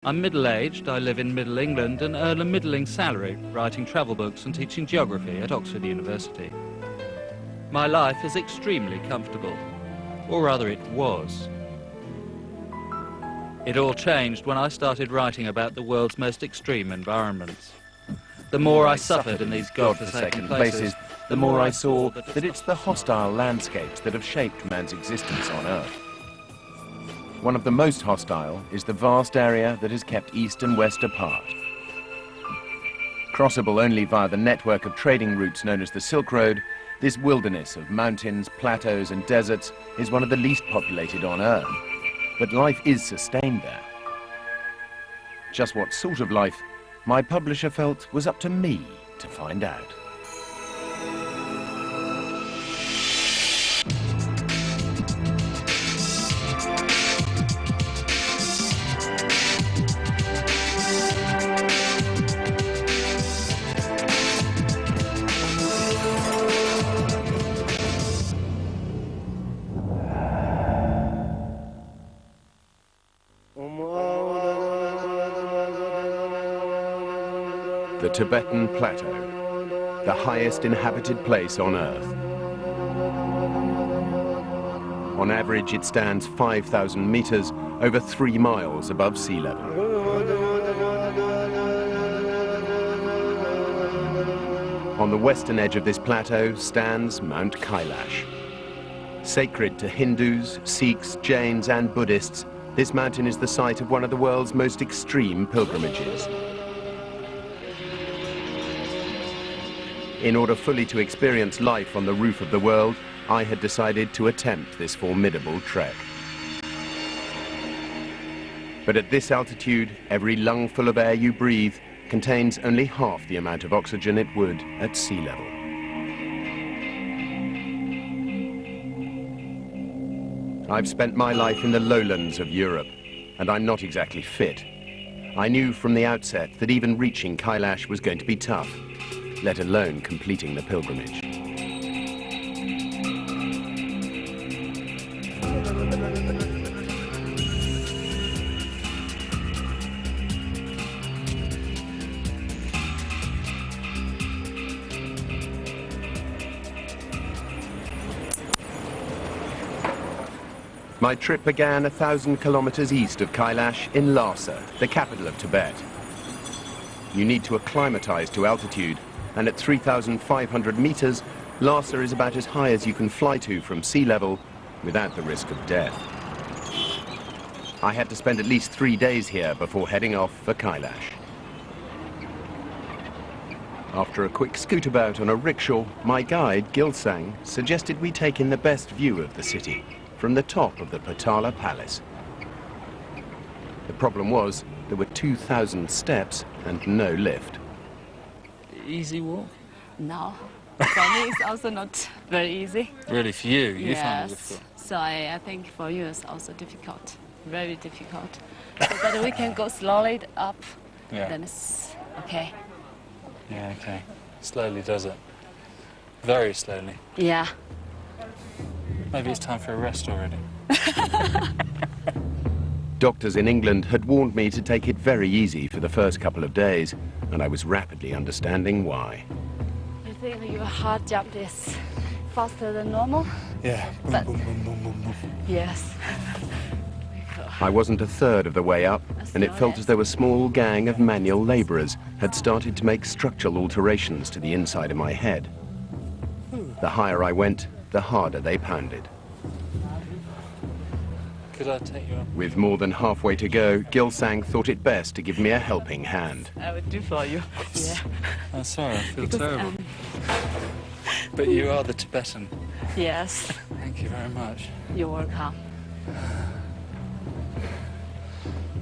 I'm middle-aged, I live in Middle England and earn a middling salary, writing travel books and teaching geography at Oxford University. My life is extremely comfortable, or rather it was. It all changed when I started writing about the world's most extreme environments. The more I suffered in these godforsaken places, the more I saw that it's the hostile landscapes that have shaped man's existence on Earth. One of the most hostile is the vast area that has kept East and West apart. Crossable only via the network of trading routes known as the Silk Road, this wilderness of mountains, plateaus and deserts is one of the least populated on Earth. But life is sustained there. Just what sort of life, my publisher felt was up to me to find out. The Tibetan Plateau, the highest inhabited place on Earth. On average, it stands 5,000 meters, over 3 miles above sea level. On the western edge of this plateau stands Mount Kailash. Sacred to Hindus, Sikhs, Jains and Buddhists, this mountain is the site of one of the world's most extreme pilgrimages. In order fully to experience life on the roof of the world, I had decided to attempt this formidable trek. But at this altitude, every lungful of air you breathe contains only half the amount of oxygen it would at sea level. I've spent my life in the lowlands of Europe, and I'm not exactly fit. I knew from the outset that even reaching Kailash was going to be tough, let alone completing the pilgrimage. My trip began 1,000 kilometers east of Kailash in Lhasa, the capital of Tibet. You need to acclimatize to altitude, and at 3,500 meters, Lhasa is about as high as you can fly to from sea level without the risk of death. I had to spend at least 3 days here before heading off for Kailash. After a quick scootabout on a rickshaw, my guide, Gilsang, suggested we take in the best view of the city from the top of the Potala Palace. The problem was there were 2,000 steps and no lift. Easy walk? No. For me, it's also not very easy. Really, for you? You find it Yes. difficult? So I think for you it's also difficult. Very difficult. So that we can go slowly up, then it's okay. Yeah, okay. Slowly does it. Very slowly. Yeah. Maybe it's time for a rest already. Doctors in England had warned me to take it very easy for the first couple of days, and I was rapidly understanding why. I think your heart jump is faster than normal. Yeah. Boom, But- boom, boom, boom, boom, boom. Yes. I wasn't a third of the way up, and it felt as though a small gang of manual labourers had started to make structural alterations to the inside of my head. The higher I went, the harder they pounded. Could I take you up? With more than halfway to go, Gilsang thought it best to give me a helping hand. I will do for you. Yeah. I'm sorry, I feel Because, terrible. But you are the Tibetan. Yes. Thank you very much. You're welcome.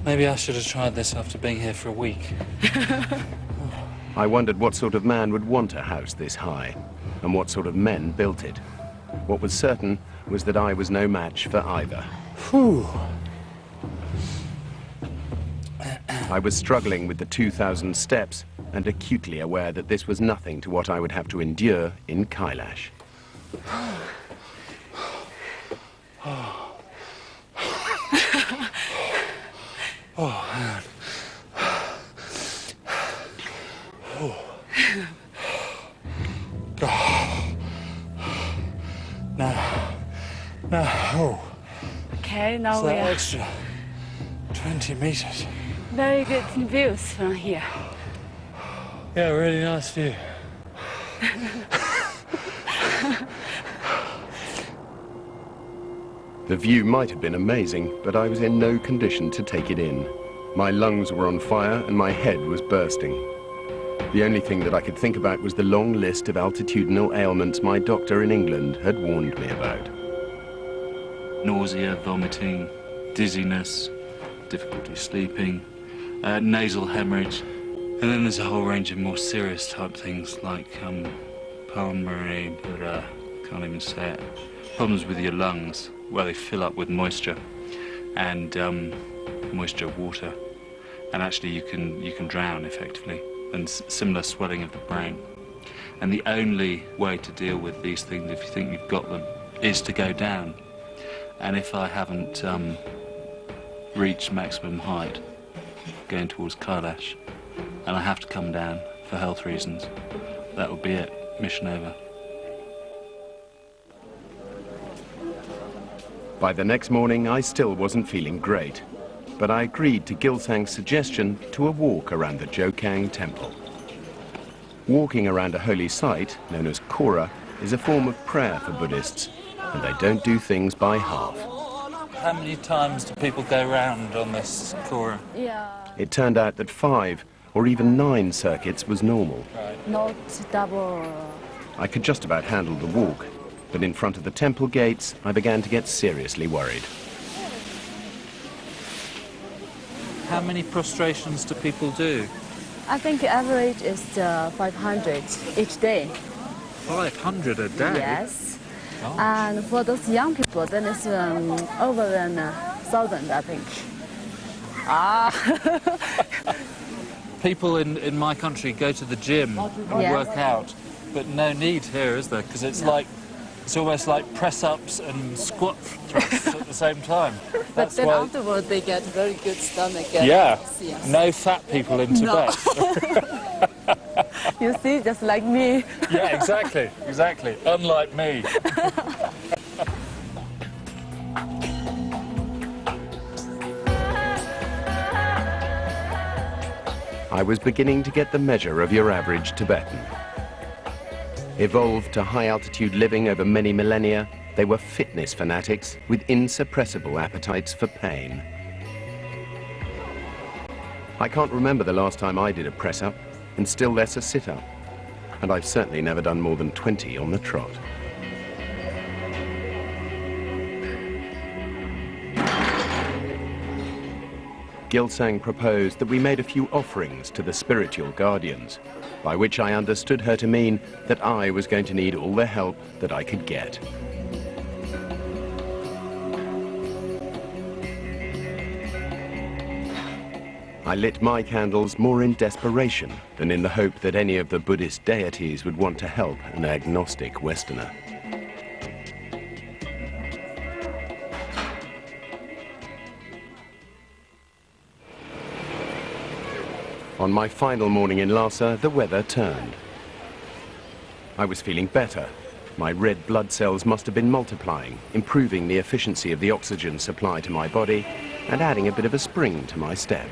Maybe I should have tried this after being here for a week. I wondered what sort of man would want a house this high, and what sort of men built it. What was certain was that I was no match for either. Whew. I was struggling with the 2,000 steps and acutely aware that this was nothing to what I would have to endure in Kailash. Oh, man. Now we are extra 20 meters. very good views from here. Yeah, really nice view. The view might have been amazing, but I was in no condition to take it in. My lungs were on fire and my head was bursting. The only thing that I could think about was the long list of altitudinal ailments my doctor in England had warned me about. Nausea, vomiting, dizziness, difficulty sleeping, nasal hemorrhage, and then there's a whole range of more serious type things like pulmonary, but can't even say it, problems with your lungs where they fill up with moisture and moisture water, and actually you can drown effectively, and similar swelling of the brain. And the only way to deal with these things, if you think you've got them, is to go down. And if I haven't reached maximum height going towards Kailash, and I have to come down for health reasons, that would be it. Mission over. By the next morning, I still wasn't feeling great, but I agreed to Gilsang's suggestion to a walk around the Jokang temple. Walking around a holy site, known as Kora, is a form of prayer for Buddhists, and they don't do things by half. How many times do people go round on this Kora? Yeah, It turned out that 5 or even 9 circuits was normal. not double. I could just about handle the walk, but in front of the temple gates, I began to get seriously worried. How many prostrations do people do? I think the average is 500 each day. 500 a day? Yes. Oh. And for those young people, then it's over 1,000, I think. People in my country go to the gym and Yes. work out, but no need here, is there? Because it's like, it's almost like press-ups and squat thrusts at the same time. But That's then why, afterwards, they get very good stomach. yeah, Yes. no fat people in Tibet. You see, just like me. Yeah, exactly, exactly. Unlike me. I was beginning to get the measure of your average Tibetan. Evolved to high-altitude living over many millennia, they were fitness fanatics with insuppressible appetites for pain. I can't remember the last time I did a press-up, and still less a sit-up. And I've certainly never done more than 20 on the trot. Gilsang proposed that we made a few offerings to the spiritual guardians, by which I understood her to mean that I was going to need all the help that I could get. I lit my candles more in desperation than in the hope that any of the Buddhist deities would want to help an agnostic Westerner. On my final morning in Lhasa, the weather turned. I was feeling better. My red blood cells must have been multiplying, improving the efficiency of the oxygen supply to my body and adding a bit of a spring to my step.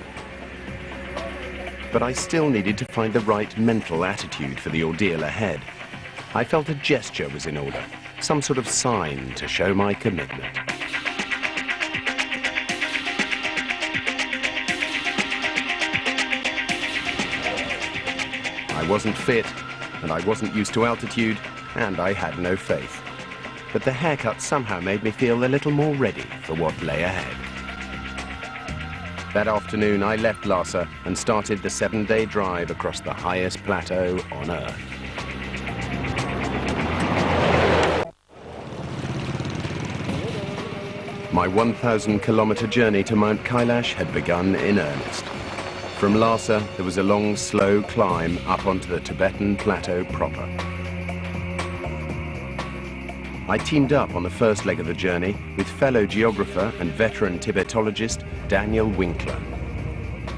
But I still needed to find the right mental attitude for the ordeal ahead. I felt a gesture was in order, some sort of sign to show my commitment. I wasn't fit, and I wasn't used to altitude, and I had no faith. But the haircut somehow made me feel a little more ready for what lay ahead. That afternoon, I left Lhasa and started the 7-day drive across the highest plateau on Earth. My 1,000-kilometer journey to Mount Kailash had begun in earnest. From Lhasa, there was a long, slow climb up onto the Tibetan plateau proper. I teamed up on the first leg of the journey with fellow geographer and veteran Tibetologist Daniel Winkler.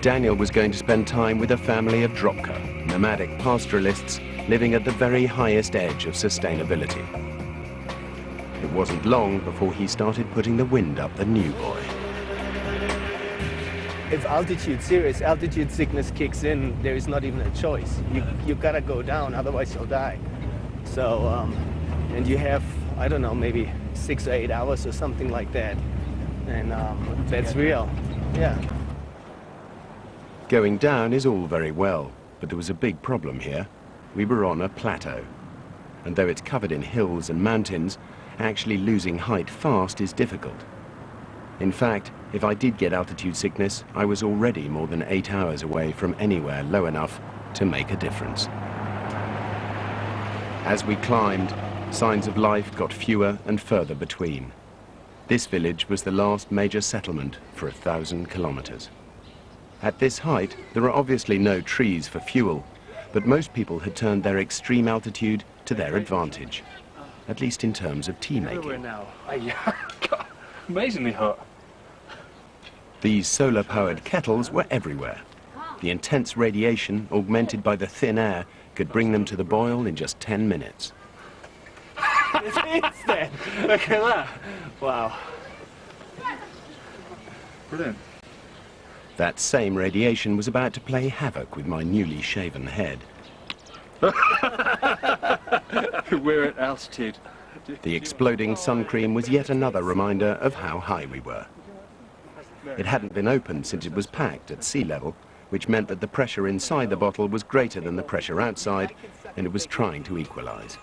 Daniel was going to spend time with a family of Dropka, nomadic pastoralists living at the very highest edge of sustainability. It It wasn't long before he started putting the wind up the new boy. If serious altitude sickness kicks in, there is not even a choice. You gotta go down, otherwise you'll die. So, and you have, I don't know, maybe 6 or 8 hours or something like that. And that's real, yeah. Going down is all very well, but there was a big problem here. We were on a plateau. And though it's covered in hills and mountains, actually losing height fast is difficult. In fact, if I did get altitude sickness, I was already more than 8 hours away from anywhere low enough to make a difference. As we climbed, signs of life got fewer and further between. This village was the last major settlement for 1,000 kilometers. At this height, there are obviously no trees for fuel, but most people had turned their extreme altitude to their advantage, at least in terms of tea making. Amazingly hot. These solar-powered kettles were everywhere. The intense radiation, augmented by the thin air, could bring them to the boil in just 10 minutes. It's instant! Look at that! Wow. Brilliant. That same radiation was about to play havoc with my newly shaven head. We're at altitude. The exploding sun cream was yet another reminder of how high we were. It hadn't been opened since it was packed at sea level, which meant that the pressure inside the bottle was greater than the pressure outside, and it was trying to equalize.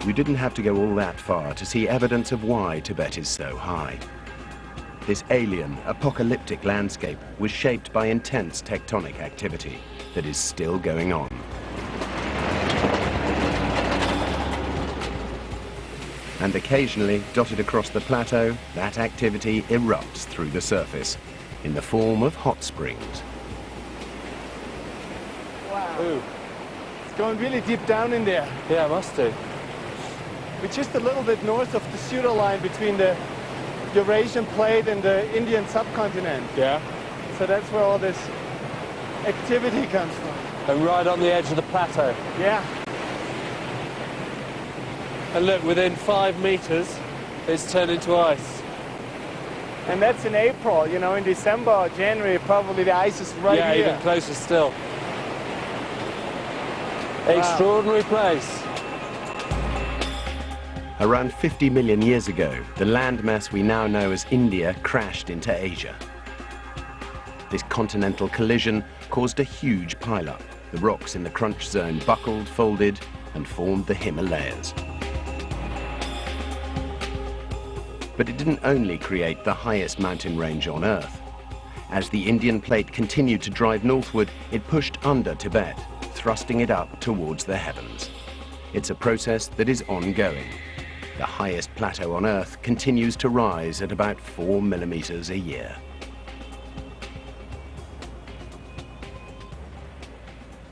We didn't have to go all that far to see evidence of why Tibet is so high. This alien, apocalyptic landscape was shaped by intense tectonic activity that is still going on. And occasionally, dotted across the plateau, that activity erupts through the surface in the form of hot springs. Wow. Ooh. It's going really deep down in there. Yeah, it must do. We're just a little bit north of the pseudo line between the Eurasian plate and the Indian subcontinent. Yeah. So that's where all this activity comes from. And right on the edge of the plateau. Yeah. And look, within 5 meters, it's turned into ice. And that's in April, you know, in December or January, probably the ice is right here. Yeah, even closer still. Wow. Extraordinary place. Around 50 million years ago, the landmass we now know as India crashed into Asia. This continental collision caused a huge pileup. The rocks in the crunch zone buckled, folded, and formed the Himalayas. But it didn't only create the highest mountain range on Earth. As the Indian plate continued to drive northward, it pushed under Tibet, thrusting it up towards the heavens. It's a process that is ongoing. The highest plateau on Earth continues to rise at about 4 millimeters a year.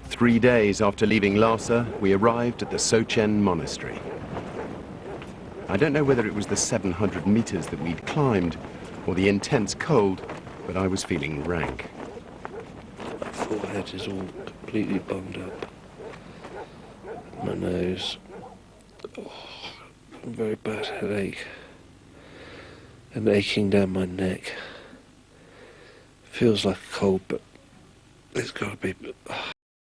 Three days after leaving Lhasa, we arrived at the Sochen Monastery. I don't know whether it was the 700 meters that we'd climbed or the intense cold, but I was feeling rank. My forehead is all completely bunged up. My nose. Oh, a very bad headache. And aching down my neck. Feels like a cold, but it's got to be...